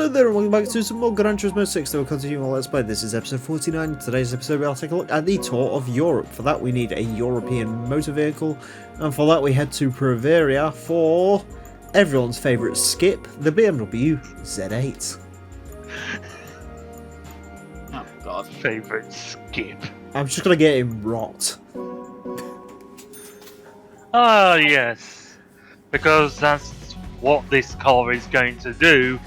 Hello there and welcome back to some more Gran Turismo 6 that we'll continue on Let's Play. This is episode 49. Today's episode we'll take a look at the Tour of Europe. For that we need a European motor vehicle, and for that we head to Proveria for everyone's favourite skip, the BMW Z8. Oh god. Favourite skip. I'm just gonna get him rot. Ah, yes. Because that's what this car is going to do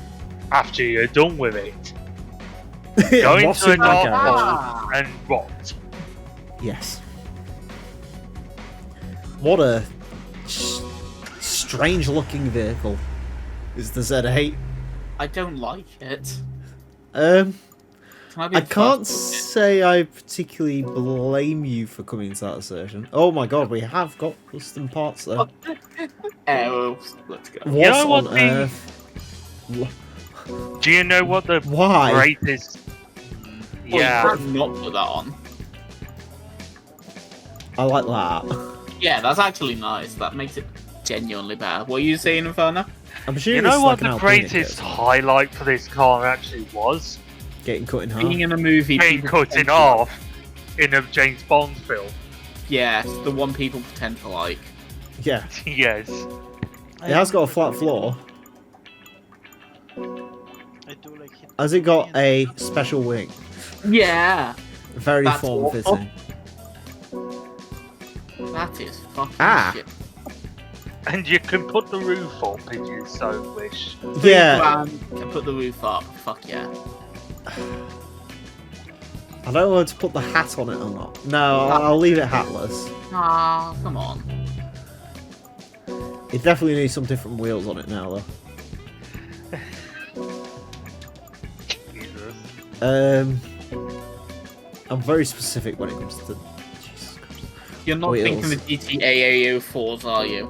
after you're done with it. Go into a dark hole and rot. Yes. What a strange looking vehicle is the Z8. I don't like it. I can't say I particularly blame you for coming to that assertion. Oh my god, we have got custom parts there. Arrows. Let's go. What know what on the- earth? Do you know what the Why? greatest... Yeah. Well, you can't not put that on. I like that. Yeah, that's actually nice. That makes it genuinely better. What are you saying, Inferno? I'm assuming You know it's what like an the Alpina greatest kit. highlight for this car actually was? Getting cut in half. Being in a movie, Being people cut in pretend to- half in a James Bond film. Yes, the one people pretend to like. Yeah. Yes. It has got a flat floor. Has it got a special wing? Yeah, Very That's form-fitting. that is fucking Ah. shit. And you can put the roof up if you so wish. Yeah. And put the roof up. Fuck yeah. I don't know whether to put the hat on it or not. No, I'll leave it hatless. Ah, come on. It definitely needs some different wheels on it now, though. Jesus. I'm very specific when it comes to Jesus Christ. You're not Wheels. thinking the GTA AO4s, are you?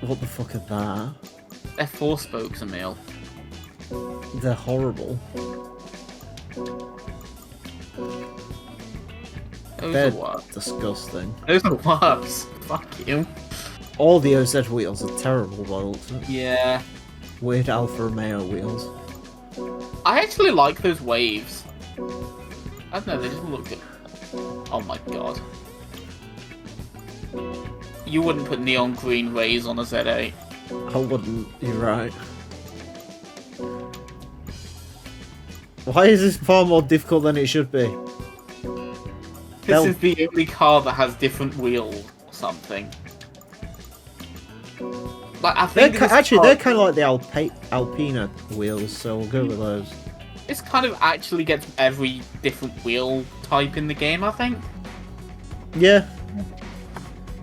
What the fuck are that? They're 4 spokes, Emil. They're horrible. Those They're are worse. disgusting. Those are worse. Fuck you. All the OZ wheels are terrible by the looks of it. Yeah. Weird Alfa Romeo wheels. I actually like those waves. I don't know, they just look good. Oh my god. You wouldn't put neon green rays on a Z8. I wouldn't, you're right. Why is this far more difficult than it should be? This They'll- is the only car that has different wheels or something. Like, I They're think this actually, car- they're kind of like the Alpina wheels, so we'll go with those. This kind of actually gets every different wheel type in the game, I think. Yeah.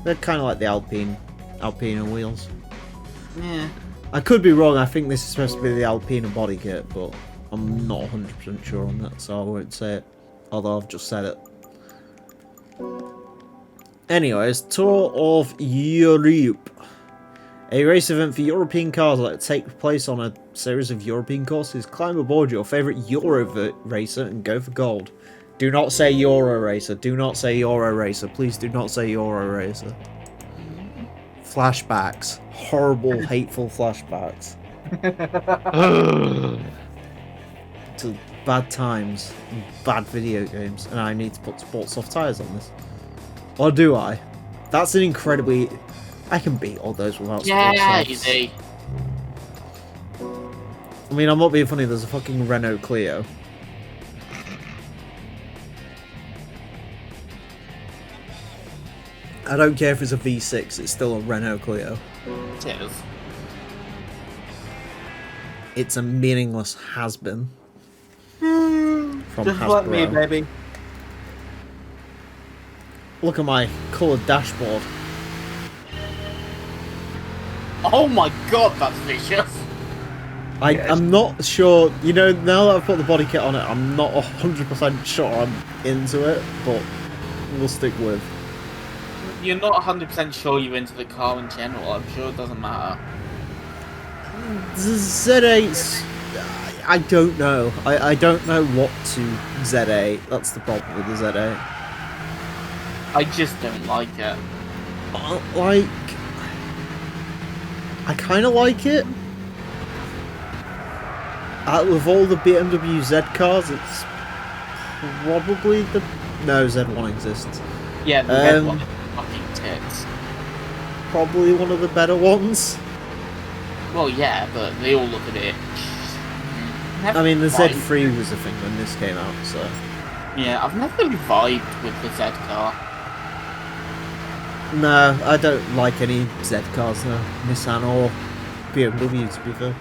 They're kind of like the Alpina wheels. Yeah. I could be wrong, I think this is supposed to be the Alpina body kit, but I'm not 100% sure on that, so I won't say it. Although I've just said it. Anyways, Tour of Europe. A race event for European cars that take place on a series of European courses. Climb aboard your favourite Euro racer and go for gold. Do not say Euro racer. Do not say Euro racer. Please do not say Euro racer. Flashbacks. Horrible, hateful flashbacks. To bad times and bad video games. And I need to put sports soft tyres on this. Or do I? That's an incredibly... I can beat all those without sports Yeah, softs. easy. I mean, I'm not being funny, there's a fucking Renault Clio. I don't care if it's a V6, it's still a Renault Clio. It is. It's a meaningless has-been. From Just Hasbro. like me, baby. Look at my coloured dashboard. Oh my god, that's vicious. I'm not sure, you know, now that I've put the body kit on it, I'm not 100% sure I'm into it, but we'll stick with. You're not 100% sure you're into the car in general. I'm sure it doesn't matter. The Z8's... I don't know. I don't know what to Z8. That's the problem with the Z8. I just don't like it. Like... I kind of like it. out of all the BMW Z cars, it's probably the... No, Z1 exists. Yeah, the red one is fucking tits. Probably one of the better ones. Well, yeah, but they all look a bit... I mean, the Vibed. Z3 was a thing when this came out, so... Yeah, I've never really vibed with the Z car. No, I don't like any Z cars, no. Nissan or BMW, to be fair.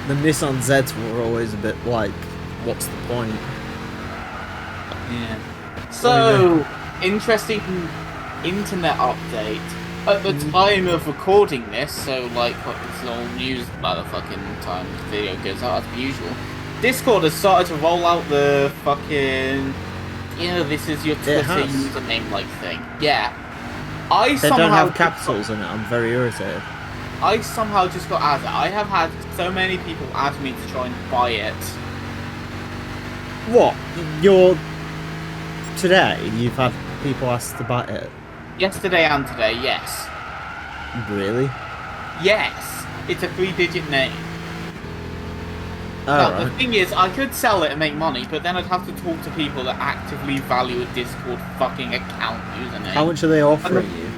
The Nissan Zs were always a bit like, what's the point? Yeah. So, interesting internet update. At the time of recording this, so like it's all news by the fucking time the video goes out as per usual, Discord has started to roll out the fucking, you know, this is your Twitter username like thing. Yeah. They don't have capitals in it, I'm very irritated. I somehow just got added. I have had so many people add me to try and buy it. What? Today, you've had people ask to buy it? Yesterday and today, yes. Really? Yes! It's a 3-digit name. Oh, Now, right. the thing is, I could sell it and make money, but then I'd have to talk to people that actively value a Discord fucking account username. How much are they offering you?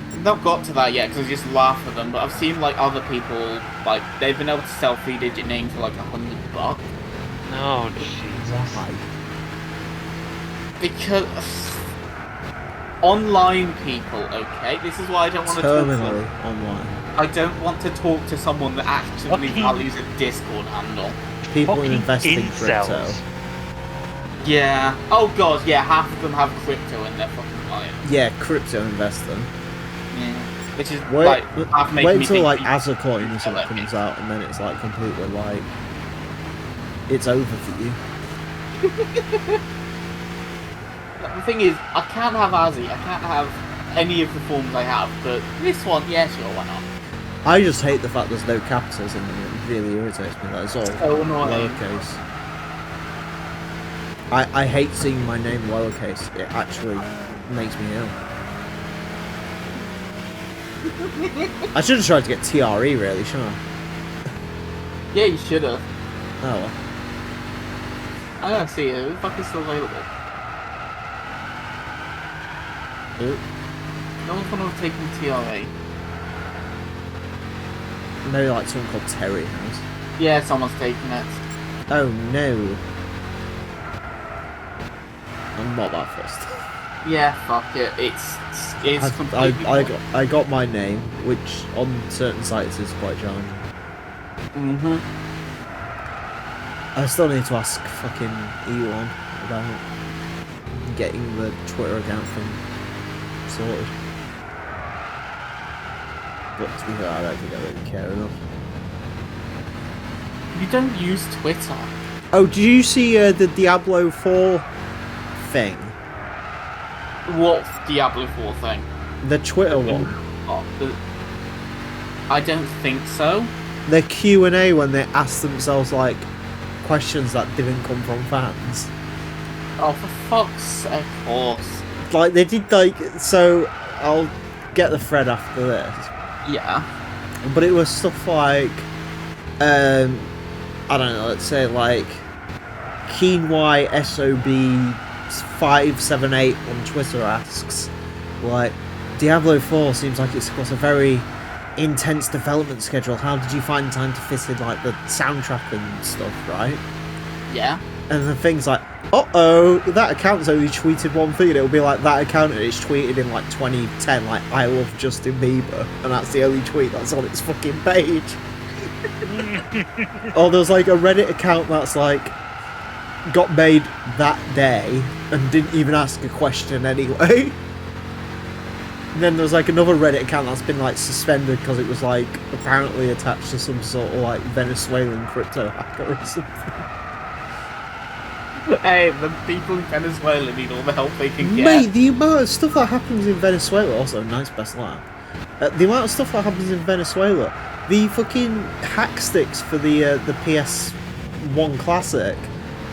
I've not got to that yet, because I just laugh at them, but I've seen, like, other people, like, they've been able to sell 3-digit names for, like, $100. Oh, Jesus. Why? Because... online people, okay? This is why I don't want to Terminally talk to online. I don't want to talk to someone that actively Fucking- values a Discord handle. People Fucking investing crypto. incels. Yeah. Oh god, yeah, half of them have crypto in their fucking client. Yeah, crypto investing. Yeah. Which is Wait, like half making wait me till think like people- Azacoin or something Let me- comes out, and then it's like completely like it's over for you. The thing is, I can't have Azzy, I can't have any of the forms I have, but this one, yeah, sure, why not? I just hate the fact there's no capitals in them. It really irritates me. That it's all So annoying. lowercase. I hate seeing my name lowercase. It actually makes me ill. I should have tried to get TRE really, shouldn't I? Yeah, you should have. Oh well. I don't see it, the fuck is still available. Ooh. No one's gonna have taken TRA. Maybe like someone called Terry has. Yeah, someone's taken it. Oh no. I'm not that fussed. Yeah, fuck it. It's completely I got my name, which on certain sites is quite challenging. Mm-hmm. I still need to ask fucking Elon about getting the Twitter account thing sorted. But to be fair, I don't think I really care enough. You don't use Twitter. Oh, did you see the Diablo 4 thing? What Diablo 4 thing? The Twitter one. Oh, I don't think so. The Q&A when they asked themselves like questions that didn't come from fans. Oh, for fuck's sake, of course. Like they did like, so I'll get the thread after this. Yeah. But it was stuff like, I don't know, let's say like Keeny SOB578 on Twitter asks, like, Diablo 4 seems like it's got a very intense development schedule. How did you find time to fit in like the soundtrack and stuff, right? Yeah. And the thing's like, uh-oh, that account's only tweeted one thing, and it'll be like that account and it's tweeted in like 2010, like, I love Justin Bieber, and that's the only tweet that's on its fucking page. Or there's like a Reddit account that's like, got made that day, and didn't even ask a question anyway. And then there's like another Reddit account that's been like suspended because it was like apparently attached to some sort of like Venezuelan crypto hacker or something. Hey, the people in Venezuela need all the help they can get. Mate, the amount of stuff that happens in Venezuela, also nice best laugh. The amount of stuff that happens in Venezuela, the fucking hack sticks for the PS1 Classic,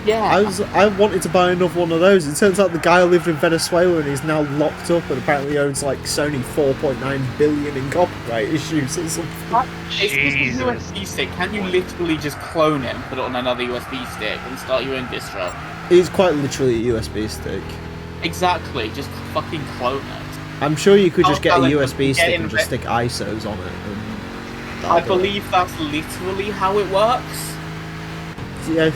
Yeah. I wanted to buy another one of those. It turns out the guy lived in Venezuela and he's now locked up and apparently owns like Sony 4.9 billion in copyright issues or something. It's just a USB stick. Can you literally just clone it and put it on another USB stick and start your own distro? It's quite literally a USB stick. Exactly, just fucking clone it. I'm sure you could just get a Alan, USB stick get and just stick ISOs on it. And I believe that's literally how it works. Yeah.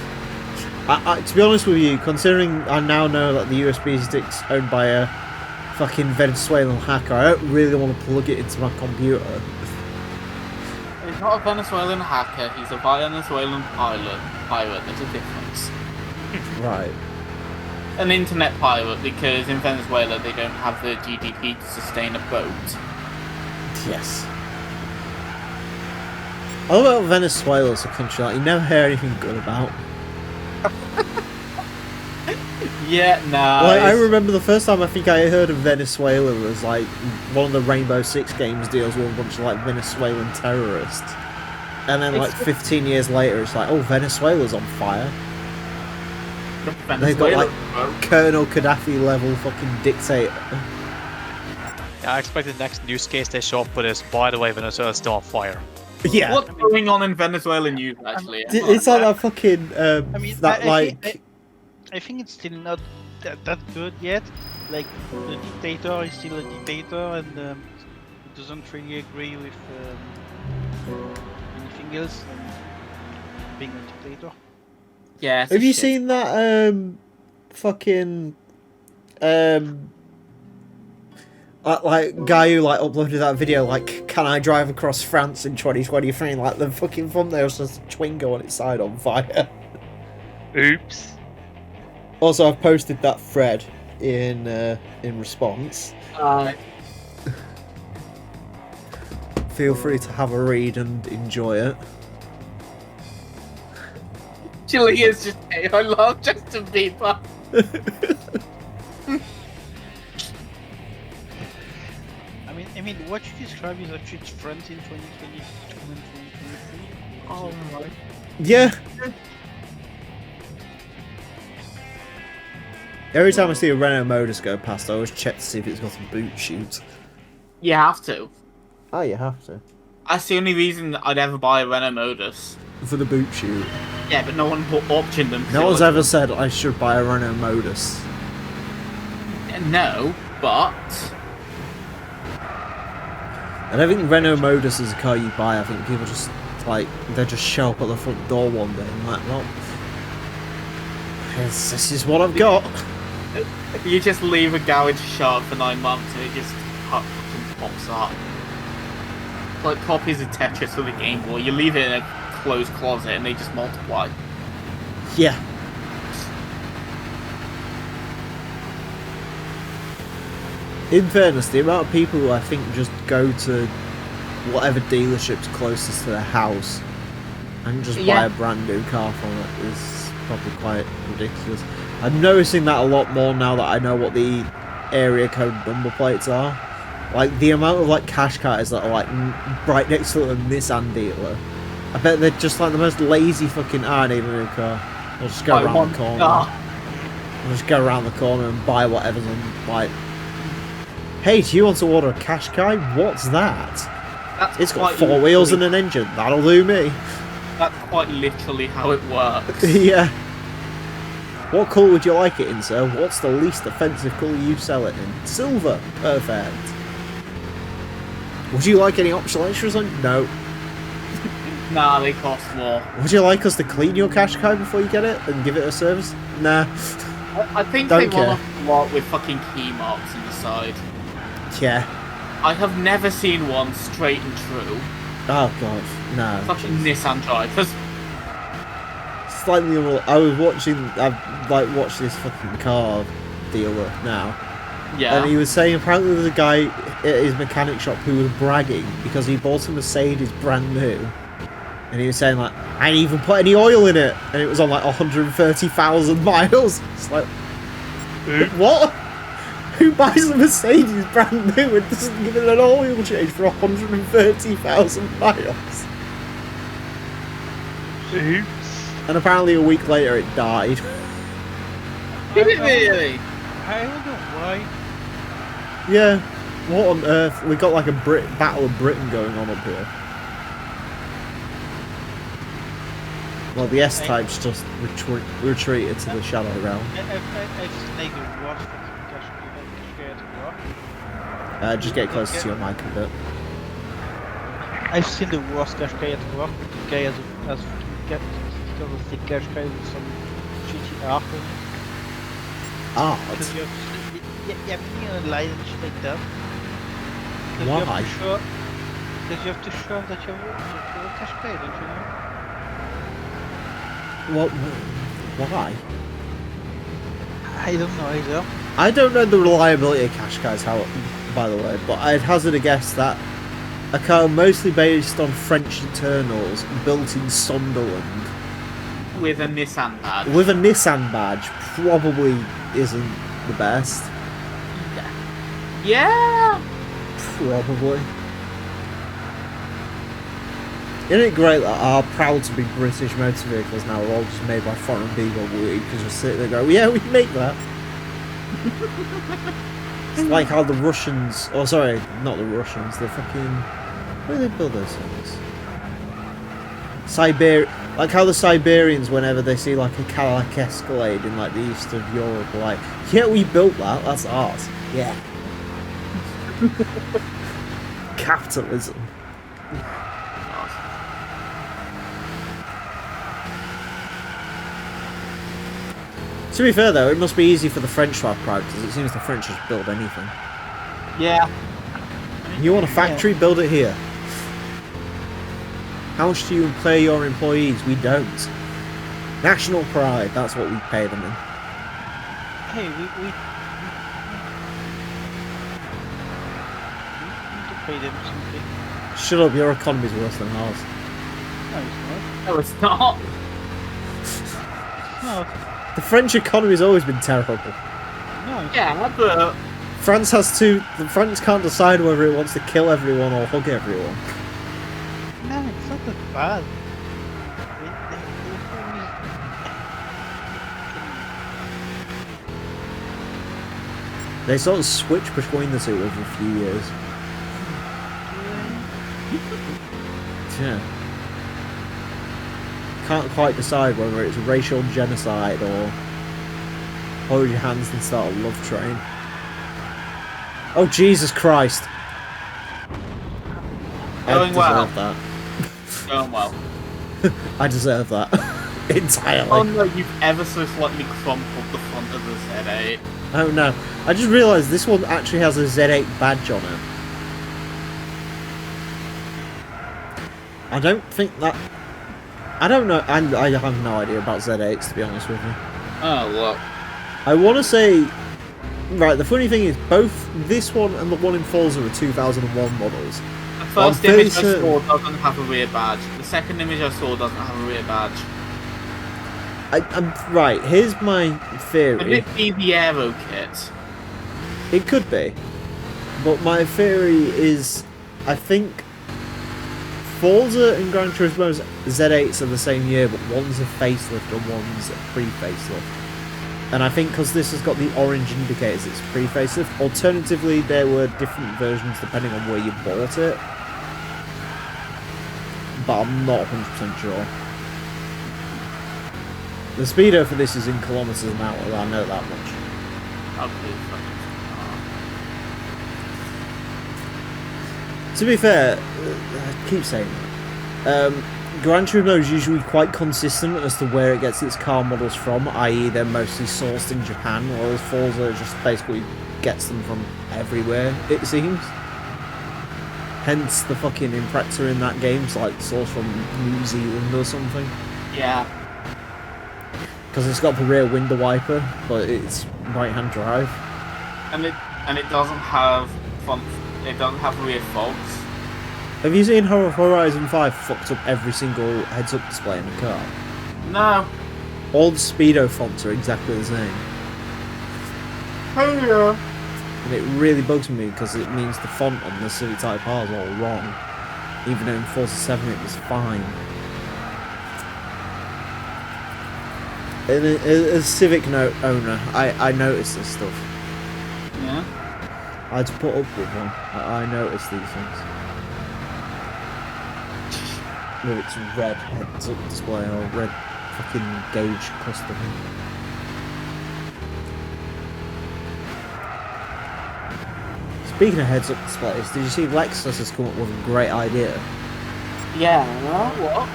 To be honest with you, considering I now know that the USB stick's owned by a fucking Venezuelan hacker, I don't really want to plug it into my computer. He's not a Venezuelan hacker, he's a Venezuelan pirate. There's a difference. Right. An internet pirate, because in Venezuela they don't have the GDP to sustain a boat. Yes. I love about Venezuela as a country, like, you never hear anything good about. Yeah, nah. Like, I remember the first time I think I heard of Venezuela was like one of the Rainbow Six Games deals with a bunch of like Venezuelan terrorists. And then like 15 years later it's like, oh, Venezuela's on fire. They've got like Colonel Gaddafi level fucking dictator. Yeah, I expect the next news case they show up with is, by the way, Venezuela's still on fire. Yeah. What's going on in Venezuelan news, actually? It's like that fucking, I think it's still not that good yet. Like, the dictator is still a dictator and doesn't really agree with anything else than being a dictator. Yeah. Have you seen that, fucking, like guy who like uploaded that video like, can I drive across France in 2023? Like the fucking thumbnail's just a Twingo on its side on fire. Oops. Also, I've posted that thread in response. Feel free to have a read and enjoy it. Chile is just I love Justin Bieber. I mean, what you describe is actually front in 2022 and 2023. Oh my. Yeah. Every time I see a Renault Modus go past, I always check to see if it's got a boot chute. You have to. Oh, you have to. That's the only reason I'd ever buy a Renault Modus. For the boot chute. Yeah, but no one optioned them. No one's ever said I should buy a Renault Modus. No, but... I don't think Renault Modus is a car you buy. I think people just, like, they just show up at the front door one day and like, well, this is what I've got. You just leave a garage shut for 9 months and it just fucking pops up. Like copies of Tetris for the Game Boy. You leave it in a closed closet and they just multiply. Yeah. In fairness, the amount of people who I think just go to whatever dealership's closest to their house and just buy a brand new car from it is probably quite ridiculous. I'm noticing that a lot more now that I know what the area code number plates are. Like, the amount of, like, cash cars that are, like, right next to a Nissan dealer. I bet they're just, like, the most lazy fucking, I need a new car. I'll just go around the corner. I'll just go around the corner and buy whatever's on, like... Hey, do you want to order a cash car? What's that? It's got 4 wheels and an engine. That'll do me. That's quite literally how it works. Yeah. What colour would you like it in, sir? What's the least offensive colour you sell it in? Silver. Perfect. Would you like any optional extras on? No. Nah, they cost more. Would you like us to clean your cash car before you get it and give it a service? Nah. I think Don't they care. want a lot with fucking key marks on the side. Yeah. I have never seen one straight and true. Oh god, no. Fucking Nissan drivers. Slightly more. I've like watched this fucking car dealer now. Yeah. And he was saying apparently there's a guy at his mechanic shop who was bragging because he bought a Mercedes brand new. And he was saying like, I didn't even put any oil in it. And it was on like 130,000 miles. It's like, what? Who buys a Mercedes brand new and doesn't give it an oil change for 130,000 miles? Oops. And apparently a week later it died. Did it really? I don't know why. Yeah. What on earth? We got like a Battle of Britain going on up here. Well, the S-Type's just retreated to the Shadow Realm. I've seen like the worst fucking Qashqai at work. Just get closer to your mic a bit. I've seen the worst Qashqai at work. The guy has because of the Qashqai with some shitty art on it. Art? Because you have meaning on a line and shit like that. Why? Because you have to show that you're a Qashqai, don't you know? What? Why? I don't know either. I don't know the reliability of Qashqai's, by the way, but I'd hazard a guess that a car mostly based on French internals built in Sunderland With a Nissan badge. with a Nissan badge probably isn't the best. Yeah! Probably. Isn't it great that our proud to be British motor vehicles now are all just made by foreign people? We can just sit there and go, yeah, we can make that. It's like how the Russians, oh sorry, not the Russians, the fucking, where do they build those things? Like how the Siberians, whenever they see like a Cadillac Escalade in like the east of Europe, are like, yeah, we built that, that's ours. Yeah. Capitalism. To be fair though, it must be easy for the French to have pride, because it seems the French just build anything. Yeah. You want a factory? Build it here. How much do you pay your employees? We don't. National pride, that's what we pay them in. Hey, we need to pay them something. Shut up, your economy's worse than ours. No, it's not. No, it's not. No, The French economy's always been terrible. no. It's Yeah, but France can't decide whether it wants to kill everyone or hug everyone. No, it's not that bad. They sort of switch between the two over a few years. Yeah. Can't quite decide whether it's racial genocide or hold your hands and start a love train. Oh Jesus Christ! Going well. that. going well. I deserve that entirely. Oh no, you've ever so slightly crumpled the front of the Z8. Oh no! I just realised this one actually has a Z8 badge on it. I don't think that. I don't know. I have no idea about Z8s, to be honest with you. Oh look. I want to say, right. The funny thing is, both this one and the one in Forza are 2001 models. The first I'm image I certain- saw doesn't have a rear badge. The second image I saw doesn't have a rear badge. I'm right. Here's my Could theory. it be the aero kit? It could be, but my theory is, I think Forza and Gran Turismo's Z8s are the same year, but one's a facelift and one's a pre-facelift. And I think because this has got the orange indicators, it's pre-facelift. Alternatively, there were different versions depending on where you bought it, but I'm not 100% sure. The speedo for this is in kilometers an hour, I know that much. Ugly fucking To be fair, I keep saying that. Gran Turismo is usually quite consistent as to where it gets its car models from, i.e. they're mostly sourced in Japan, whereas Forza just basically gets them from everywhere, it seems. Hence the fucking Impreza in that game's like sourced from New Zealand or something. Yeah. Because it's got the rear window wiper, but it's right-hand drive. And it doesn't have front. It doesn't have rear fogs. Have you seen how Horizon 5 fucked up every single heads-up display in the car? No. All the speedo fonts are exactly the same. Oh yeah. And it really bugs me because it means the font on the City Type R is all wrong. Even though in Forza 7 it was fine. As Civic note owner, I noticed this stuff. Yeah. I had to put up with one. I noticed these things. With its red heads-up display or red fucking gauge cluster thing. Speaking of heads-up displays, did you see Lexus has come up with a great idea? Yeah. What?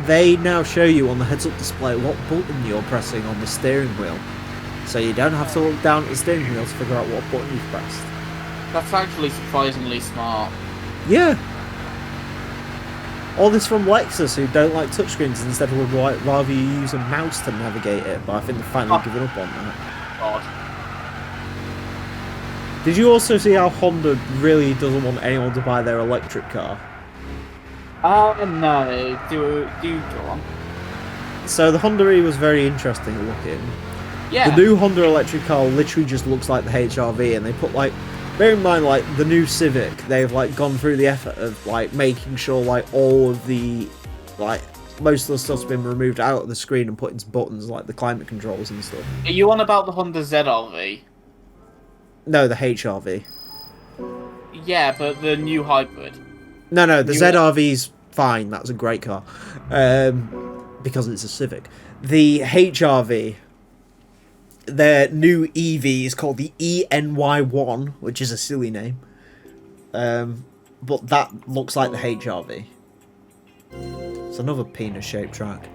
They now show you on the heads-up display what button you're pressing on the steering wheel. So you don't have to look down at the steering wheel to figure out what button you've pressed. That's actually surprisingly smart. Yeah. All this from Lexus, who don't like touchscreens, instead would rather you use a mouse to navigate it, but I think they've finally given up on that. God. Did you also see how Honda really doesn't want anyone to buy their electric car? No. Do go on. So the Honda E was very interesting looking. Yeah. The new Honda electric car literally just looks like the HR-V, and they put like, bear in mind, like the new Civic, they've like gone through the effort of like making sure like all of the like most of the stuff's been removed out of the screen and put into buttons like the climate controls and stuff. Are you on about the Honda ZR-V? No, the HR-V. Yeah, but the new hybrid. No, the New- ZR-V's fine. That's a great car, because it's a Civic. The HR-V. Their new EV is called the ENY1, which is a silly name. But that looks like the HR-V. It's another penis-shaped track.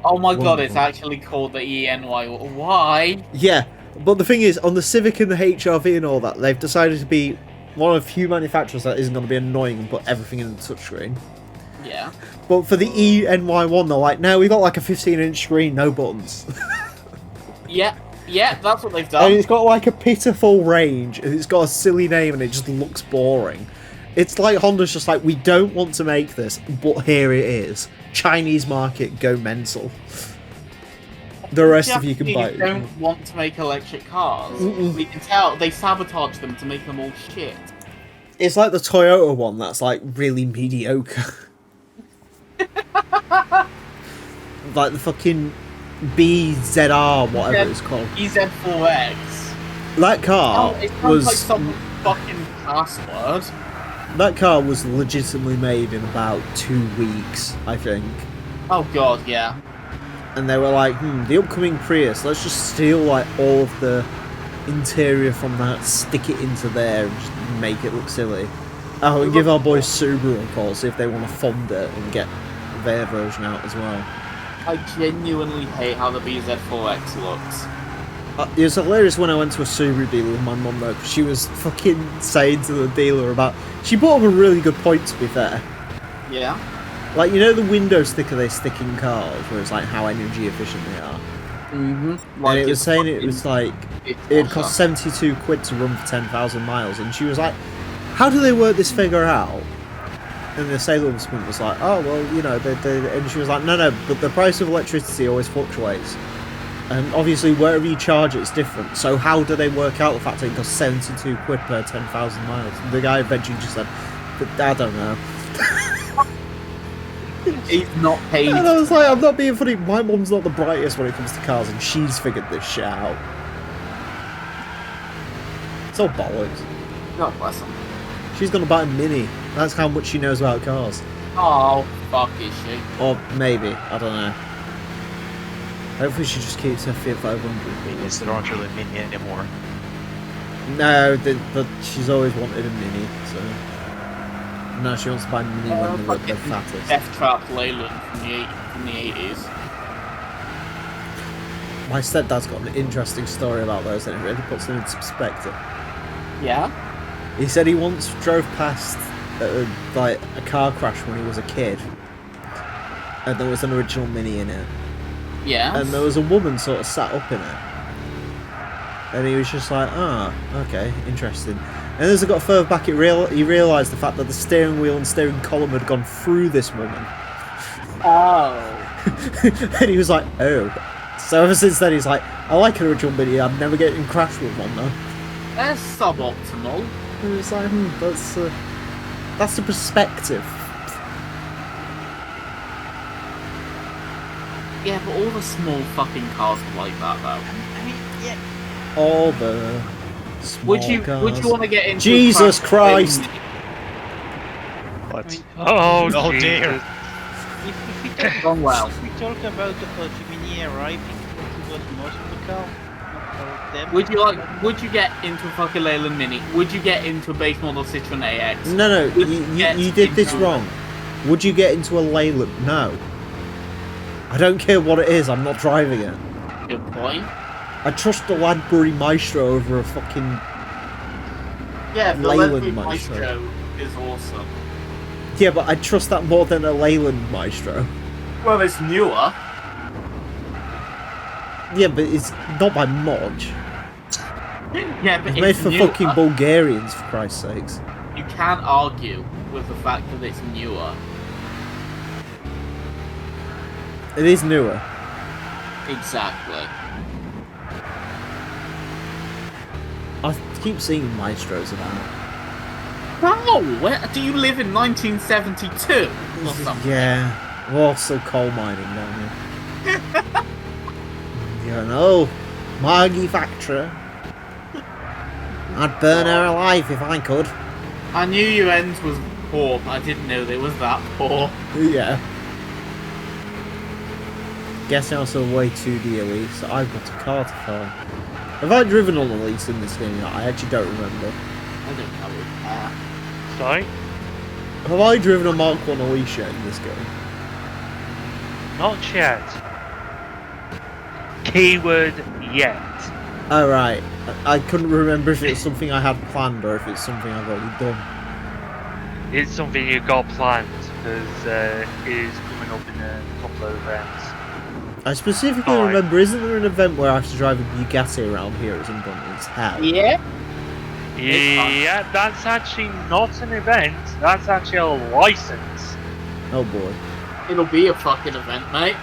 Oh my god, it's Wonderful. actually called the ENY. Why? Yeah, but the thing is, on the Civic and the HR-V and all that, they've decided to be one of the few manufacturers that isn't going to be annoying and put everything in the touchscreen. Yeah. But for the ENY1, they're like, no, we got like a 15-inch screen, no buttons. Yeah, that's what they've And done. it's got like a pitiful range, and it's got a silly name, and it just looks boring. It's like Honda's just like, we don't want to make this, but here it is. Chinese market, go mental. The rest of you can buy Japanese it. don't want to make electric cars. Mm-mm. We can tell they sabotage them to make them all shit. It's like the Toyota one that's like really mediocre. Like the fucking BZR, whatever it's called. EZ4X. That car Oh, it sounds was like some fucking password. that car was legitimately made in about 2 weeks, I think. Oh god, yeah. And they were like, the upcoming Prius, let's just steal like all of the interior from that, stick it into there, and just make it look silly. Oh, and give our boys Subaru a call, see if they want to fund it and get their version out as well. I genuinely hate how the BZ4X looks. It was hilarious when I went to a Subaru dealer with my mum though, because she was fucking saying to the dealer about... She brought up a really good point, to be fair. Yeah? Like, you know the window sticker they stick in cars, where it's like how energy efficient they are? Mm-hmm. And it was saying it was like... It's It'd cost 72 quid to run for 10,000 miles, and she was like, how do they work this figure out? And the salesman was like, oh, well, you know, and she was like, no, but the price of electricity always fluctuates. And obviously, wherever you charge, it's different. So how do they work out the fact that it costs 72 quid per 10,000 miles? And the guy eventually just said, I don't know. He's not paid. And I was like, I'm not being funny, my mum's not the brightest when it comes to cars, and she's figured this shit out. It's all bollocks. God bless him. She's gonna buy a Mini. That's how much she knows about cars. Oh, fuck is she? Or maybe, I don't know. Hopefully she just keeps her Fiat 500. Minis that aren't really mini anymore. No, but she's always wanted a Mini, so... No, she wants to buy a Mini when they're fattest. Death Trap Leyland from the 80s. My stepdad's got an interesting story about those, and it really puts them into perspective. Yeah? He said he once drove past like a car crash when he was a kid, and there was an original Mini in it, Yeah? and there was a woman sort of sat up in it, and he was just like, okay, interesting. And as I got further back, he realised the fact that the steering wheel and steering column had gone through this woman. Oh. And he was like, oh. So ever since then he's like, I like an original Mini, I'm never getting crashed with one though. That's suboptimal. And it's like, that's the perspective. Yeah, but all the small fucking cars are like that, though. I mean, yeah. All the small Would you cars. want to get into Jesus a crash Christ! I mean, Oh, Oh, Jesus. dear. if we talk, Gone well. if we talk about the Gemini era, I think it was most of the car. Not all of them. Would you get into a fucking Leyland Mini? Would you get into a base model Citroen AX? No, Would you get you did this into- wrong. Would you get into a Leyland? No. I don't care what it is, I'm not driving it. Good point. I trust the Ladbury Maestro over a fucking... Yeah, the Leyland Leyland Maestro. Maestro is awesome. Yeah, but I trust that more than a Leyland Maestro. Well, it's newer. Yeah, but it's not by much. Yeah, but It's made for newer. fucking Bulgarians, for Christ's sakes. You can't argue with the fact that it's newer. It is newer. Exactly. I keep seeing Maestros about. Wow, where do you live in 1972 or something? Yeah, we're also coal mining down here. You know, Margie factory. I'd burn her alive if I could. I knew your end was poor, but I didn't know they was that poor. Yeah. Guessing also way too dear lease, so I've got a car to find. Have I driven on a lease in this game yet? I actually don't remember. I don't know. Sorry? Have I driven a Mark 1 Alicia yet in this game? Not yet. Keyword yet. Oh right, I couldn't remember if it's something I had planned or if it's something I've already done. It's something you got planned because it is coming up in a couple of events. I specifically Alright. remember, isn't there an event where I have to drive a Bugatti around here at some point? It's hell. Yeah? Yeah, that's actually not an event. That's actually a license. Oh boy. It'll be a fucking event, mate.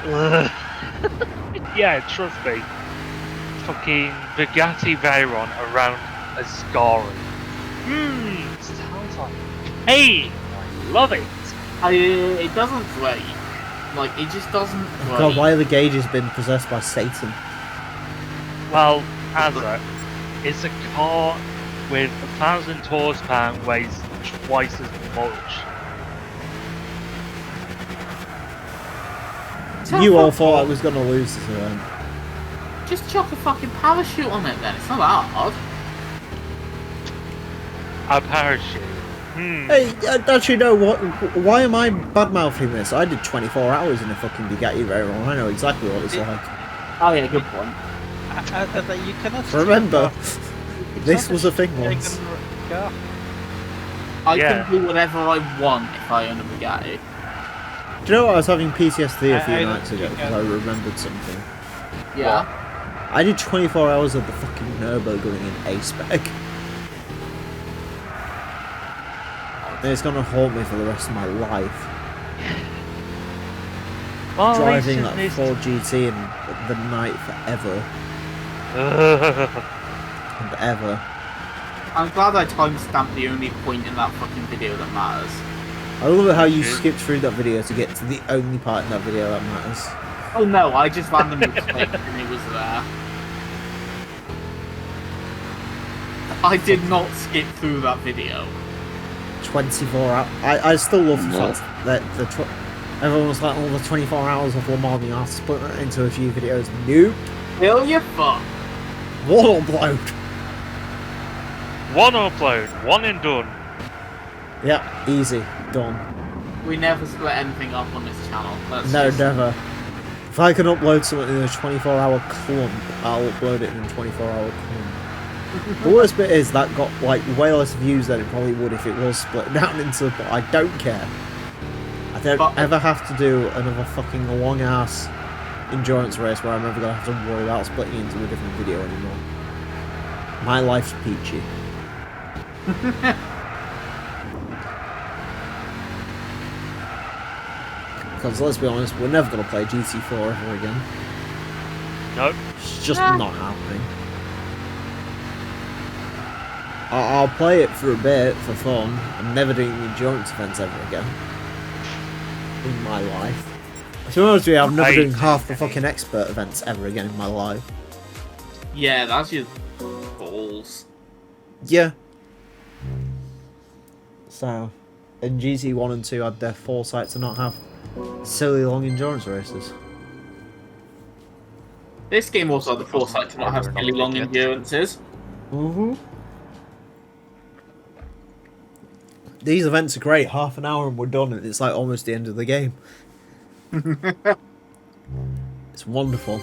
Yeah, trust me. Fucking Bugatti Veyron around Ascari. Sounds like pain. I love it. It doesn't grate. Like, it just doesn't grate. God, why are the gauges been possessed by Satan? Well, Azza, it's a car with 1,000 horsepower and weighs twice as much. You all thought I was going to lose this event. Just chuck a fucking parachute on it then. It's not that hard. A parachute. Hey, actually no, why am I bad-mouthing this? I did 24 hours in a fucking Bugatti Veyron. I know exactly what it's like. Oh yeah, good point. You cannot. Remember, It's this not was a thing American once. car. I Yeah. can do whatever I want if I own a Bugatti. Do you know what? I was having PTSD a few I don't nights ago think because I remembered something. Yeah. I did 24 hours of the fucking Nürburgring in A-Spec. And it's gonna haunt me for the rest of my life. Well, Driving at that least Ford GT in the night forever and ever. I'm glad I timestamped the only point in that fucking video that matters. I love it how you Yeah. skipped through that video to get to the only part in that video that matters. Oh no, I just randomly clicked and it was there. I did not skip through that video. 24 hours. I still love the fact that everyone was like, oh, the 24 hours of Le Mans, you have to split that into a few videos. Nope. Will you fuck? One upload. one upload, one and done. Yeah, easy. Done. We never split anything up on this channel. That's No, just- never. If I can upload something in a 24-hour clump, I'll upload it in a 24-hour clump. The worst bit is that got like way less views than it probably would if it was split down into, but I don't care. I don't But- ever have to do another fucking long ass endurance race where I'm never gonna have to worry about splitting into a different video anymore. My life's peachy. Because let's be honest, we're never gonna play GT4 ever again. Nope. It's just not happening. I'll play it for a bit, for fun. I'm never doing the endurance events ever again. In my life. To be honest with you, I'm never Hey. doing half the fucking expert events ever again in my life. Yeah, that's just balls. Yeah. So, in GT 1 and 2 had their foresight to not have silly long endurance races. This game also had the foresight to not have We're not really long yet. endurances. Mm-hmm. These events are great. Half an hour and we're done, and it's like almost the end of the game. It's wonderful.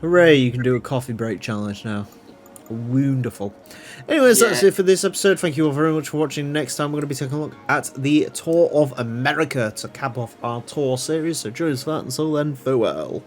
Hooray, you can do a coffee break challenge now. Wonderful. Anyways, that's Yeah. it for this episode. Thank you all very much for watching. Next time we're going to be taking a look at the Tour of America to cap off our tour series. So join us for that. Until then, farewell.